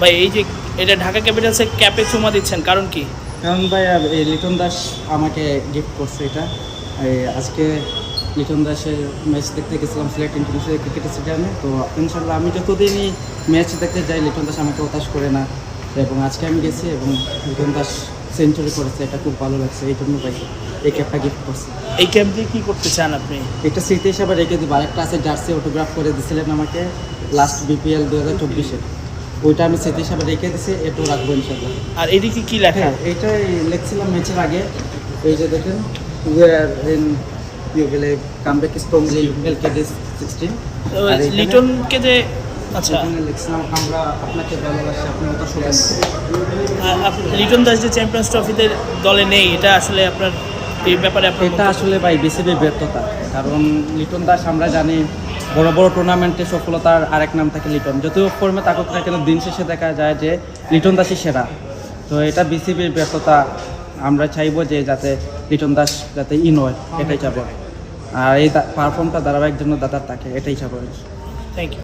ভাই এই যে এটা ঢাকা ক্যাপিটালসের ক্যাপে চুমা দিচ্ছেন কারণ কি? কারণ ভাই এই লিটন দাস আমাকে গিফট করছে এটা। আজকে লিটন দাসের ম্যাচ দেখতে গেছিলাম সিলেট ইন্টারন্যাশনাল ক্রিকেট স্টেডিয়ামে। তো ইনশাল্লাহ আমি যতদিনই ম্যাচ দেখতে যাই লিটন দাস আমাকে হতাশ করে না, এবং আজকে আমি গেছি এবং লিটন দাস সেঞ্চুরি করেছে, এটা খুব ভালো লাগছে। এই জন্য ভাই এই ক্যাপটা গিফট করছে। এই ক্যাপ দিয়ে কী করতে চান আপনি? একটা স্মৃতি হিসাবে রেখে দিব। আরেকটা আছে জার্সি অটোগ্রাফ করে দিয়েছিলেন আমাকে লাস্ট বিপিএল 2024-এ, ওইটা আমি স্মৃতি হিসাবে রেখে দিয়েছি, এটাও রাখবো ইনশাল্লাহ। আর এদিকে কি লেখা? হ্যাঁ, এইটাই লিখছিলাম ম্যাচের আগে। এই যে দেখেন, war in you believe comeback strongly এলকেডি 16। লিটনকে যে আচ্ছা লিখছিলাম আমরা আপনাকে ভালোবাসি, আপনি কথা শুনেন। লিটন দাস যে চ্যাম্পিয়ন্স ট্রফিতে দলে নেই, এটা আসলে আপনার এই ব্যাপারে আপনার এটা আসলে ভাই বিসিবির ব্যর্থতা। কারণ লিটন দাস আমরা জানি বড় বড় টুর্নামেন্টে সফলতার আরেক নাম থাকে লিটন। যদিও ফর্মে থাকুক না কেন, দিন শেষে দেখা যায় যে লিটন দাসই সেরা। তো এটা বিসিবির ব্যর্থতা। আমরা চাইবো যে যাতে লিটন দাস যাতে নয়, এটাই চাবো। আর এই পারফর্মটা ধারাবাহিক জন্য দাদার থাকে, এটাই চাবো। Thank you.